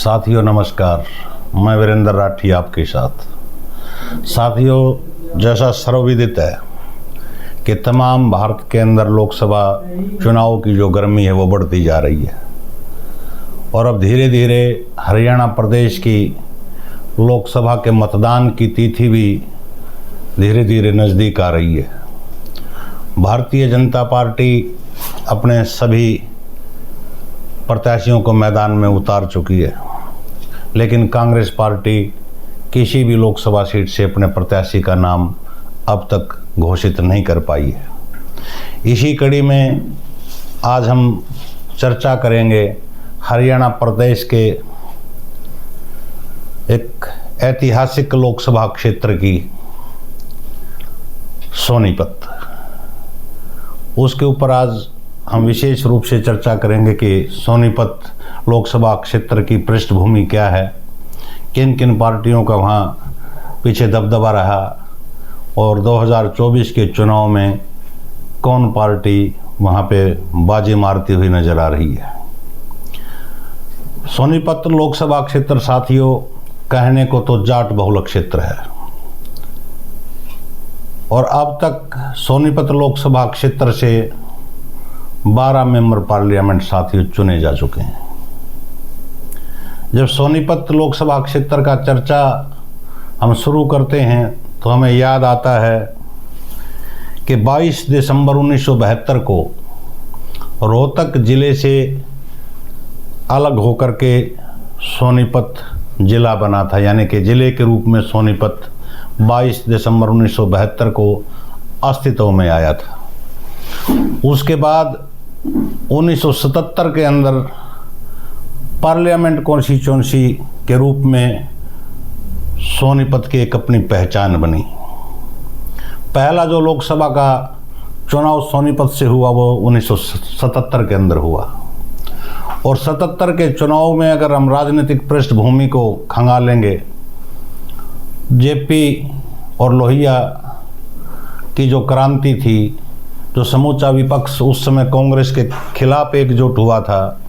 साथियों नमस्कार, मैं वीरेंद्र राठी आपके साथ। साथियों, जैसा सर्वविदित है कि तमाम भारत के अंदर लोकसभा चुनाव की जो गर्मी है वो बढ़ती जा रही है और अब धीरे धीरे हरियाणा प्रदेश की लोकसभा के मतदान की तिथि भी धीरे धीरे नज़दीक आ रही है। भारतीय जनता पार्टी अपने सभी प्रत्याशियों को मैदान में उतार चुकी है, लेकिन कांग्रेस पार्टी किसी भी लोकसभा सीट से अपने प्रत्याशी का नाम अब तक घोषित नहीं कर पाई है। इसी कड़ी में आज हम चर्चा करेंगे हरियाणा प्रदेश के एक ऐतिहासिक लोकसभा क्षेत्र की सोनीपत। उसके ऊपर आज हम विशेष रूप से चर्चा करेंगे कि सोनीपत लोकसभा क्षेत्र की पृष्ठभूमि क्या है, किन किन पार्टियों का वहाँ पीछे दबदबा रहा और 2024 के चुनाव में कौन पार्टी वहाँ पे बाजी मारती हुई नजर आ रही है। सोनीपत लोकसभा क्षेत्र साथियों, कहने को तो जाट बहुल क्षेत्र है और अब तक सोनीपत लोकसभा क्षेत्र से 12 मेंबर पार्लियामेंट साथियों चुने जा चुके हैं। जब सोनीपत लोकसभा क्षेत्र का चर्चा हम शुरू करते हैं तो हमें याद आता है कि 22 दिसंबर 1972 को रोहतक जिले से अलग होकर के सोनीपत जिला बना था, यानी कि जिले के रूप में सोनीपत 22 दिसंबर 1972 को अस्तित्व में आया था। उसके बाद 1977 के अंदर पार्लियामेंट कॉन्स्टिट्यूंसी के रूप में सोनीपत की एक अपनी पहचान बनी। पहला जो लोकसभा का चुनाव सोनीपत से हुआ वो 1977 के अंदर हुआ और 77 के चुनाव में अगर हम राजनीतिक पृष्ठभूमि को खंगालेंगे, जेपी और लोहिया की जो क्रांति थी, जो समूचा विपक्ष उस समय कांग्रेस के खिलाफ एकजुट हुआ था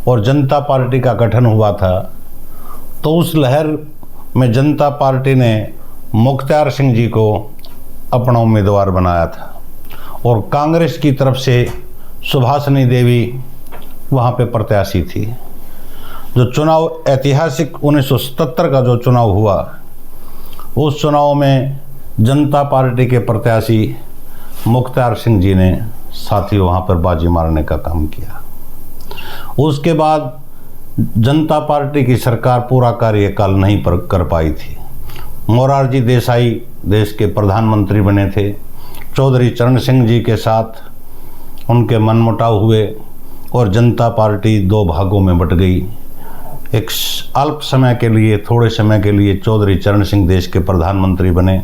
और जनता पार्टी का गठन हुआ था, तो उस लहर में जनता पार्टी ने मुख्तार सिंह जी को अपना उम्मीदवार बनाया था और कांग्रेस की तरफ से सुभाषिनी देवी वहाँ पे प्रत्याशी थी। जो चुनाव ऐतिहासिक 1977 का जो चुनाव हुआ, उस चुनाव में जनता पार्टी के प्रत्याशी मुख्तार सिंह जी ने साथियों वहाँ पर बाजी मारने का काम किया। उसके बाद जनता पार्टी की सरकार पूरा कार्यकाल नहीं कर पाई थी। मोरारजी देसाई देश के प्रधानमंत्री बने थे। चौधरी चरण सिंह जी के साथ उनके मनमुटाव हुए और जनता पार्टी दो भागों में बट गई। एक अल्प समय के लिए, थोड़े समय के लिए चौधरी चरण सिंह देश के प्रधानमंत्री बने।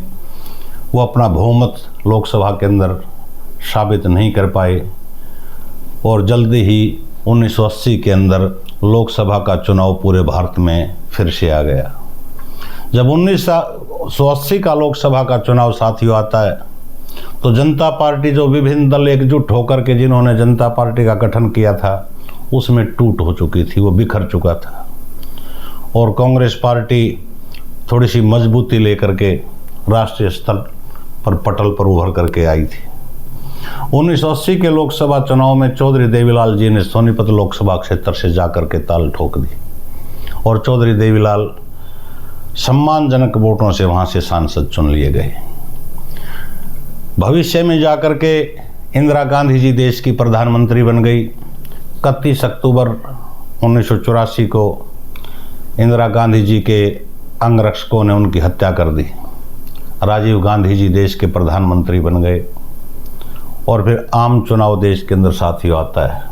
वो अपना बहुमत लोकसभा के अंदर साबित नहीं कर पाए और जल्दी ही 1980 के अंदर लोकसभा का चुनाव पूरे भारत में फिर से आ गया। जब 1980 का लोकसभा का चुनाव साथियों आता है तो जनता पार्टी, जो विभिन्न दल एकजुट होकर के जिन्होंने जनता पार्टी का गठन किया था, उसमें टूट हो चुकी थी, वो बिखर चुका था और कांग्रेस पार्टी थोड़ी सी मजबूती लेकर के राष्ट्रीय स्तर पर पटल पर उभर करके आई थी। 1980 के लोकसभा चुनाव में चौधरी देवीलाल जी ने सोनीपत लोकसभा क्षेत्र से जाकर के ताल ठोक दी और चौधरी देवीलाल सम्मानजनक वोटों से वहां से सांसद चुन लिए गए। भविष्य में जाकर के इंदिरा गांधी जी देश की प्रधानमंत्री बन गई। 31 अक्टूबर 1984 को इंदिरा गांधी जी के अंगरक्षकों ने उनकी हत्या कर दी। राजीव गांधी जी देश के प्रधानमंत्री बन गए और फिर आम चुनाव देश के अंदर साथियों आता है।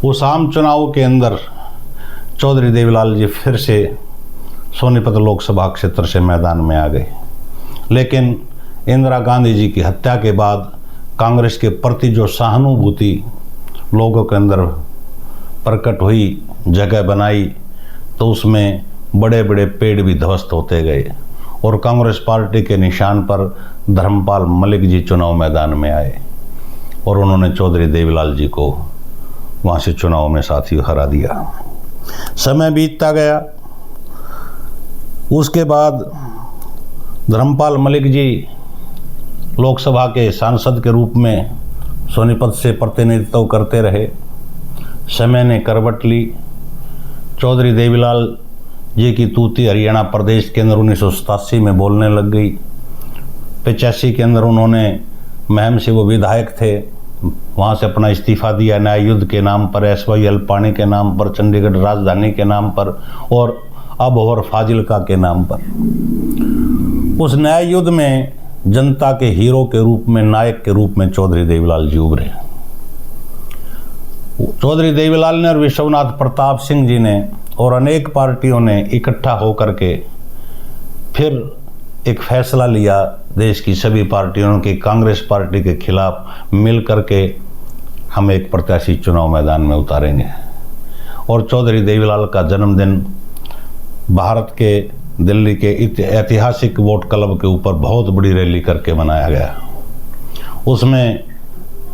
उस आम चुनाव के अंदर चौधरी देवीलाल जी फिर से सोनीपत लोकसभा क्षेत्र से मैदान में आ गए, लेकिन इंदिरा गांधी जी की हत्या के बाद कांग्रेस के प्रति जो सहानुभूति लोगों के अंदर प्रकट हुई, जगह बनाई, तो उसमें बड़े बड़े पेड़ भी ध्वस्त होते गए और कांग्रेस पार्टी के निशान पर धर्मपाल मलिक जी चुनाव मैदान में आए और उन्होंने चौधरी देवीलाल जी को वहाँ से चुनाव में साथियों हरा दिया। समय बीतता गया। उसके बाद धर्मपाल मलिक जी लोकसभा के सांसद के रूप में सोनीपत से प्रतिनिधित्व करते रहे। समय ने करवट ली। चौधरी देवीलाल जी की तूती हरियाणा प्रदेश के अंदर 1987 में बोलने लग गई। 85 के अंदर उन्होंने महम से, वो विधायक थे, वहाँ से अपना इस्तीफा दिया। न्याय युद्ध के नाम पर, SYL पानी के नाम पर, चंडीगढ़ राजधानी के नाम पर और अबोहर फाजिलका के नाम पर। उस न्याय युद्ध में जनता के हीरो के रूप में, नायक के रूप में चौधरी देवीलाल जी उभरे। चौधरी देवीलाल ने और विश्वनाथ प्रताप सिंह जी ने और अनेक पार्टियों ने इकट्ठा होकर के फिर एक फैसला लिया, देश की सभी पार्टियों की कांग्रेस पार्टी के खिलाफ मिल करके हम एक प्रत्याशी चुनाव मैदान में उतारेंगे। और चौधरी देवीलाल का जन्मदिन भारत के दिल्ली के ऐतिहासिक वोट क्लब के ऊपर बहुत बड़ी रैली करके मनाया गया। उसमें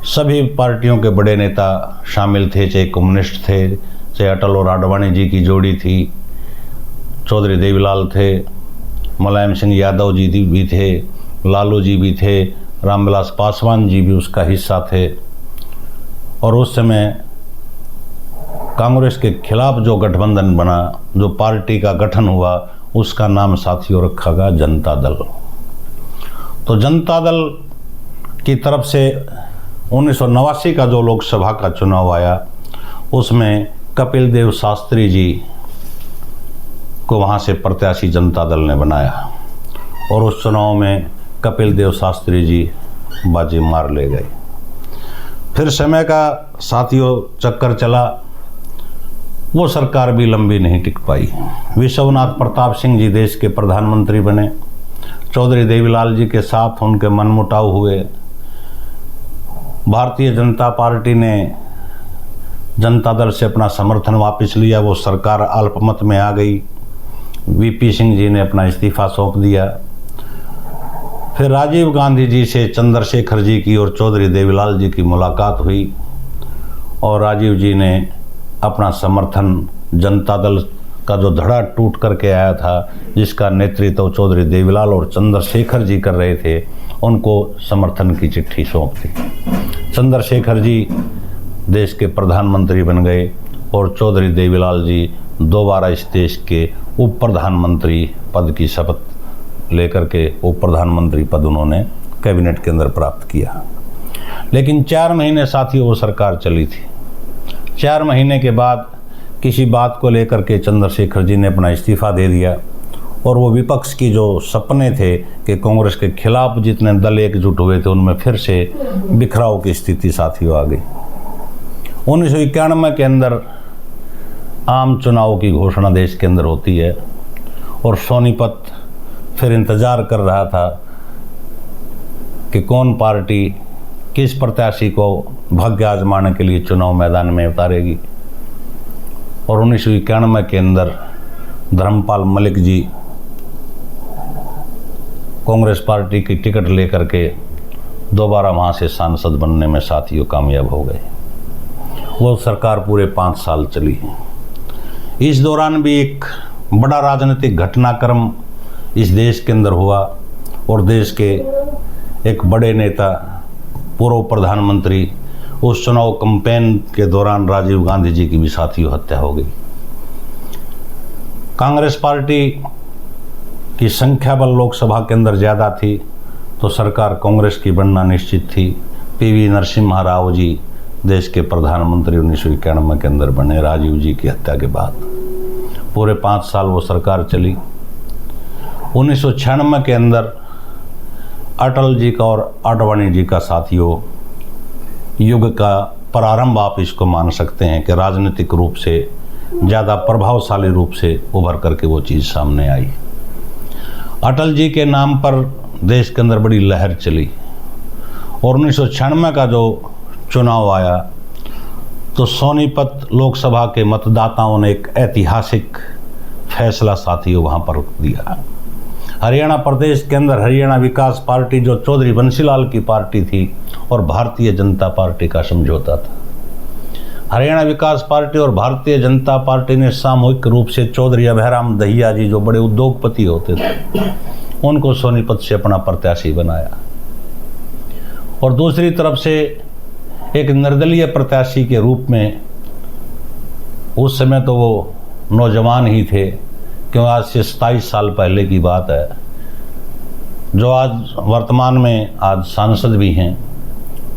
सभी पार्टियों के बड़े नेता शामिल थे, चाहे कम्युनिस्ट थे, चाहे अटल और आडवाणी जी की जोड़ी थी, चौधरी देवीलाल थे, मुलायम सिंह यादव जी भी थे, लालू जी भी थे, रामविलास पासवान जी भी उसका हिस्सा थे। और उस समय कांग्रेस के खिलाफ जो गठबंधन बना, जो पार्टी का गठन हुआ, उसका नाम साथियों रखा गया जनता दल। तो जनता दल की तरफ से 1989 का जो लोकसभा का चुनाव आया, उसमें कपिल देव शास्त्री जी को वहाँ से प्रत्याशी जनता दल ने बनाया और उस चुनाव में कपिल देव शास्त्री जी बाजी मार ले गए। फिर समय का साथियों चक्कर चला, वो सरकार भी लंबी नहीं टिक पाई। विश्वनाथ प्रताप सिंह जी देश के प्रधानमंत्री बने। चौधरी देवीलाल जी के साथ उनके मनमुटाव हुए। भारतीय जनता पार्टी ने जनता दल से अपना समर्थन वापस लिया, वो सरकार अल्पमत में आ गई। VP सिंह जी ने अपना इस्तीफा सौंप दिया। फिर राजीव गांधी जी से चंद्रशेखर जी की और चौधरी देवीलाल जी की मुलाकात हुई और राजीव जी ने अपना समर्थन जनता दल का जो धड़ा टूट करके आया था, जिसका नेतृत्व चौधरी देवीलाल और चंद्रशेखर जी कर रहे थे, उनको समर्थन की चिट्ठी सौंप दी। चंद्रशेखर जी देश के प्रधानमंत्री बन गए और चौधरी देवीलाल जी दोबारा इस देश के उप प्रधानमंत्री पद की शपथ लेकर के उप प्रधानमंत्री पद उन्होंने कैबिनेट के अंदर प्राप्त किया। लेकिन 4 महीने साथियों वो सरकार चली थी। 4 महीने के बाद किसी बात को लेकर के चंद्रशेखर जी ने अपना इस्तीफा दे दिया और वो विपक्ष की जो सपने थे कि कांग्रेस के खिलाफ जितने दल एकजुट हुए थे, उनमें फिर से बिखराव की स्थिति साथियों आ गई। 1991 के अंदर आम चुनाव की घोषणा देश के अंदर होती है और सोनीपत फिर इंतज़ार कर रहा था कि कौन पार्टी किस प्रत्याशी को भाग्य आजमाने के लिए चुनाव मैदान में उतारेगी। और 1991 के अंदर धर्मपाल मलिक जी कांग्रेस पार्टी की टिकट लेकर के दोबारा वहाँ से सांसद बनने में साथियों कामयाब हो गए। वो सरकार पूरे 5 साल चली। इस दौरान भी एक बड़ा राजनीतिक घटनाक्रम इस देश के अंदर हुआ और देश के एक बड़े नेता, पूर्व प्रधानमंत्री, उस चुनाव कैंपेन के दौरान राजीव गांधी जी की भी साथियों हत्या हो गई। कांग्रेस पार्टी की संख्या बल लोकसभा के अंदर ज़्यादा थी तो सरकार कांग्रेस की बनना निश्चित थी। PV नरसिम्हा राव जी देश के प्रधानमंत्री 1991 के अंदर बने राजीव जी की हत्या के बाद। पूरे 5 साल वो सरकार चली। 1996 के अंदर अटल जी का और आडवाणी जी का साथियों युग का प्रारंभ आप इसको मान सकते हैं कि राजनीतिक रूप से ज़्यादा प्रभावशाली रूप से उभर करके वो चीज़ सामने आई। अटल जी के नाम पर देश के अंदर बड़ी लहर चली और 1996 का जो चुनाव आया तो सोनीपत लोकसभा के मतदाताओं ने एक ऐतिहासिक फैसला साथियों वहाँ पर दिया। हरियाणा प्रदेश के अंदर हरियाणा विकास पार्टी जो चौधरी बंसीलाल की पार्टी थी और भारतीय जनता पार्टी का समझौता था, हरियाणा विकास पार्टी और भारतीय जनता पार्टी ने सामूहिक रूप से चौधरी अभयराम दहिया जी, जो बड़े उद्योगपति होते थे, उनको सोनीपत से अपना प्रत्याशी बनाया। और दूसरी तरफ से एक निर्दलीय प्रत्याशी के रूप में, उस समय तो वो नौजवान ही थे, क्यों आज से 27 साल पहले की बात है, जो आज वर्तमान में आज सांसद भी हैं,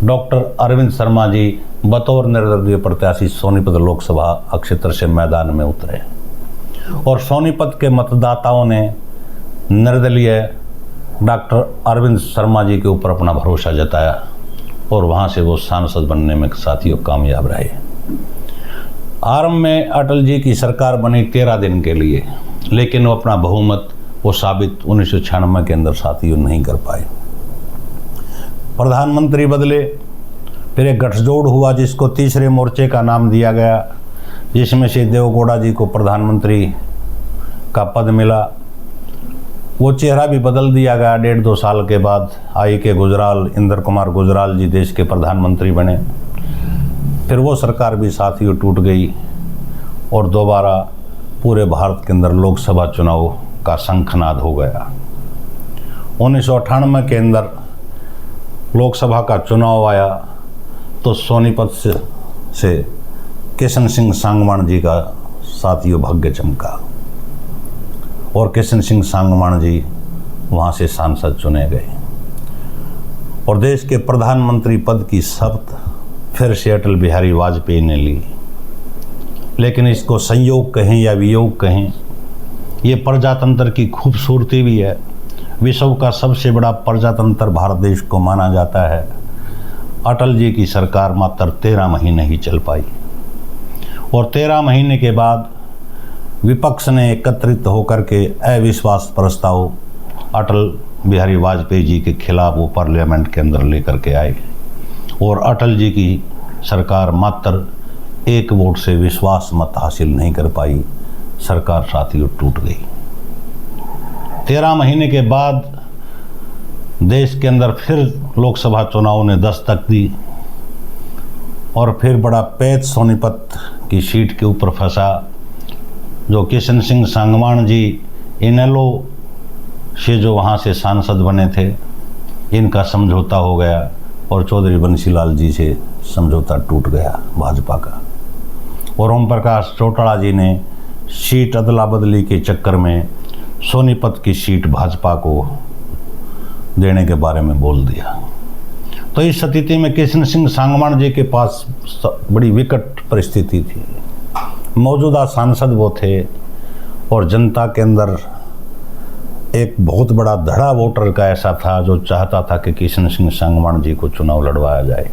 डॉक्टर अरविंद शर्मा जी बतौर निर्दलीय प्रत्याशी सोनीपत लोकसभा क्षेत्र से मैदान में उतरे और सोनीपत के मतदाताओं ने निर्दलीय डॉक्टर अरविंद शर्मा जी के ऊपर अपना भरोसा जताया और वहाँ से वो सांसद बनने में साथियों कामयाब रहे। आरंभ में अटल जी की सरकार बनी 13 दिन के लिए, लेकिन वो अपना बहुमत वो साबित 1996 के अंदर साथियों नहीं कर पाए। प्रधानमंत्री बदले, फिर एक गठजोड़ हुआ जिसको तीसरे मोर्चे का नाम दिया गया, जिसमें से देवेगौड़ा जी को प्रधानमंत्री का पद मिला। वो चेहरा भी बदल दिया गया 1.5-2 साल के बाद। I.K. गुजराल, इंद्र कुमार गुजराल जी देश के प्रधानमंत्री बने। फिर वो सरकार भी साथियों टूट गई और दोबारा पूरे भारत के अंदर लोकसभा चुनाव का शंखनाद हो गया। 1998 के अंदर लोकसभा का चुनाव आया तो सोनीपत से किशन सिंह सांगवान जी का साथियों भाग्य चमका और किशन सिंह सांगवान जी वहाँ से सांसद चुने गए और देश के प्रधानमंत्री पद की शपथ फिर से अटल बिहारी वाजपेयी ने ली। लेकिन इसको संयोग कहें या वियोग कहें, ये प्रजातंत्र की खूबसूरती भी है। विश्व का सबसे बड़ा प्रजातंत्र भारत देश को माना जाता है। अटल जी की सरकार मात्र 13 महीने ही चल पाई और 13 महीने के बाद विपक्ष ने एकत्रित होकर के अविश्वास प्रस्ताव अटल बिहारी वाजपेयी जी के खिलाफ वो पार्लियामेंट के अंदर लेकर के आए और अटल जी की सरकार मात्र 1 वोट से विश्वास मत हासिल नहीं कर पाई। सरकार साथियों टूट गई। 13 महीने के बाद देश के अंदर फिर लोकसभा चुनाव ने दस्तक दी और फिर बड़ा पैच सोनीपत की सीट के ऊपर फंसा। जो किशन सिंह सांगवान जी इनेलो से जो वहाँ से सांसद बने थे, इनका समझौता हो गया और चौधरी बंसीलाल जी से समझौता टूट गया भाजपा का। और ओम प्रकाश चौटाला जी ने सीट अदला बदली के चक्कर में सोनीपत की सीट भाजपा को देने के बारे में बोल दिया। तो इस स्थिति में किशन सिंह सांगवान जी के पास बड़ी विकट परिस्थिति थी। मौजूदा सांसद वो थे और जनता के अंदर एक बहुत बड़ा धड़ा वोटर का ऐसा था जो चाहता था कि किशन सिंह सांगवान जी को चुनाव लड़वाया जाए।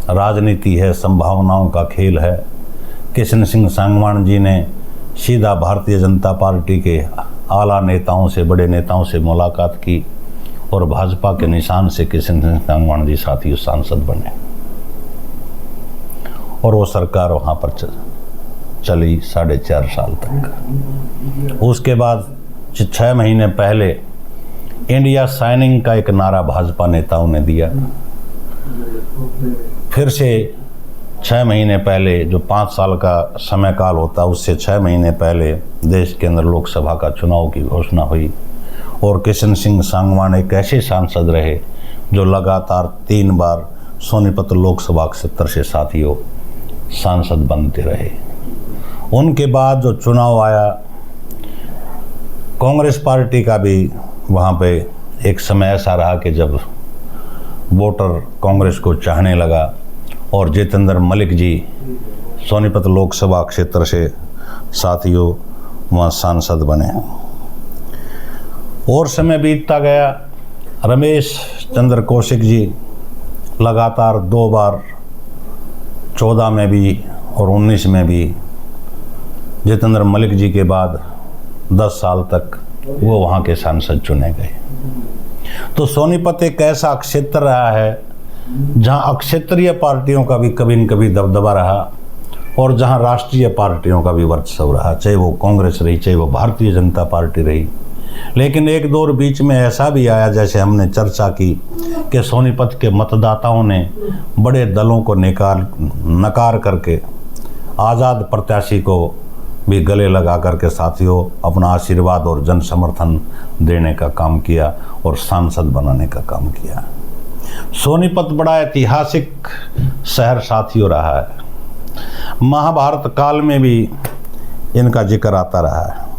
राजनीति है, संभावनाओं का खेल है। किशन सिंह सांगवान जी ने सीधा भारतीय जनता पार्टी के आला नेताओं से, बड़े नेताओं से मुलाकात की और भाजपा के निशान से किशन सिंह सांगवान जी साथियों सांसद बने और वो सरकार वहाँ पर चली 4.5 साल तक। उसके बाद 6 महीने पहले इंडिया साइनिंग का एक नारा भाजपा नेताओं ने दिया। फिर से 6 महीने पहले, जो 5 साल का समय काल होता, उससे 6 महीने पहले देश के अंदर लोकसभा का चुनाव की घोषणा हुई और किशन सिंह सांगवान एक ऐसे सांसद रहे जो लगातार 3 बार सोनीपत लोकसभा क्षेत्र से साथियों सांसद बनते रहे। उनके बाद जो चुनाव आया, कांग्रेस पार्टी का भी वहाँ पे एक समय ऐसा रहा कि जब वोटर कांग्रेस को चाहने लगा और जितेंद्र मलिक जी सोनीपत लोकसभा क्षेत्र से साथियों वहाँ सांसद बने। और समय बीतता गया। रमेश चंद्र कौशिक जी लगातार 2 बार 14 में भी और 19 में भी जितेंद्र मलिक जी के बाद 10 साल तक वो वहाँ के सांसद चुने गए। तो सोनीपत एक ऐसा क्षेत्र रहा है जहाँ क्षेत्रीय पार्टियों का भी कभी न कभी दबदबा रहा और जहाँ राष्ट्रीय पार्टियों का भी वर्चस्व रहा, चाहे वो कांग्रेस रही, चाहे वो भारतीय जनता पार्टी रही। लेकिन एक दौर बीच में ऐसा भी आया, जैसे हमने चर्चा की, कि सोनीपत के मतदाताओं ने बड़े दलों को नकार करके आज़ाद प्रत्याशी को भी गले लगा करके साथियों अपना आशीर्वाद और जन समर्थन देने का काम किया और सांसद बनाने का काम किया। सोनीपत बड़ा ऐतिहासिक शहर साथियों रहा है। महाभारत काल में भी इनका जिक्र आता रहा है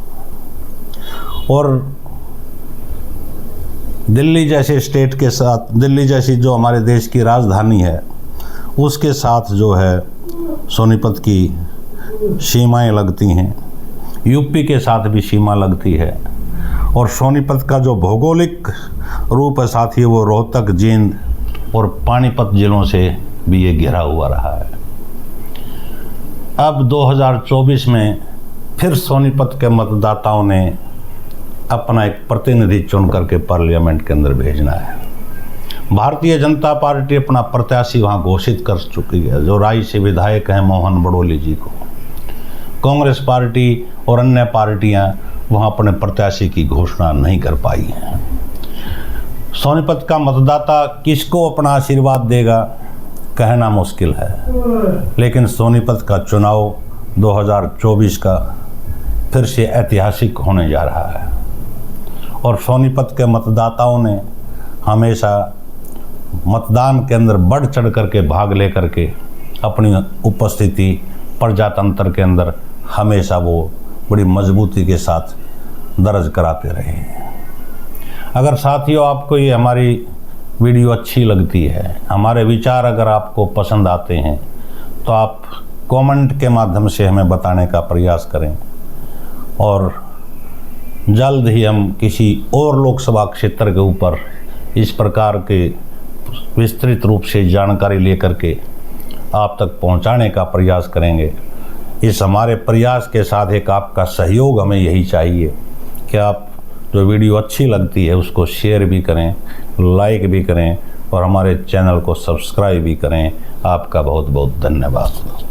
और दिल्ली जैसे स्टेट के साथ, दिल्ली जैसी जो हमारे देश की राजधानी है, उसके साथ जो है सोनीपत की सीमाएं लगती हैं। यूपी के साथ भी सीमा लगती है और सोनीपत का जो भौगोलिक रूप है साथी, वो रोहतक, जींद और पानीपत जिलों से भी ये घिरा हुआ रहा है। अब 2024 में फिर सोनीपत के मतदाताओं ने अपना एक प्रतिनिधि चुन करके पार्लियामेंट के अंदर भेजना है। भारतीय जनता पार्टी अपना प्रत्याशी वहाँ घोषित कर चुकी है, जो राई से विधायक हैं मोहन बड़ोली जी को। कांग्रेस पार्टी और अन्य पार्टियां वहाँ अपने प्रत्याशी की घोषणा नहीं कर पाई हैं। सोनीपत का मतदाता किसको अपना आशीर्वाद देगा कहना मुश्किल है, लेकिन सोनीपत का चुनाव 2024 का फिर से ऐतिहासिक होने जा रहा है और सोनीपत के मतदाताओं ने हमेशा मतदान के अंदर बढ़ चढ़ करके भाग ले करके अपनी उपस्थिति प्रजातंत्र के अंदर हमेशा वो बड़ी मजबूती के साथ दर्ज कराते रहे। अगर साथियों आपको ये हमारी वीडियो अच्छी लगती है, हमारे विचार अगर आपको पसंद आते हैं, तो आप कमेंट के माध्यम से हमें बताने का प्रयास करें और जल्द ही हम किसी और लोकसभा क्षेत्र के ऊपर इस प्रकार के विस्तृत रूप से जानकारी लेकर के आप तक पहुंचाने का प्रयास करेंगे। इस हमारे प्रयास के साथ एक आपका सहयोग हमें यही चाहिए कि आप जो वीडियो अच्छी लगती है उसको शेयर भी करें, लाइक भी करें और हमारे चैनल को सब्सक्राइब भी करें। आपका बहुत बहुत धन्यवाद।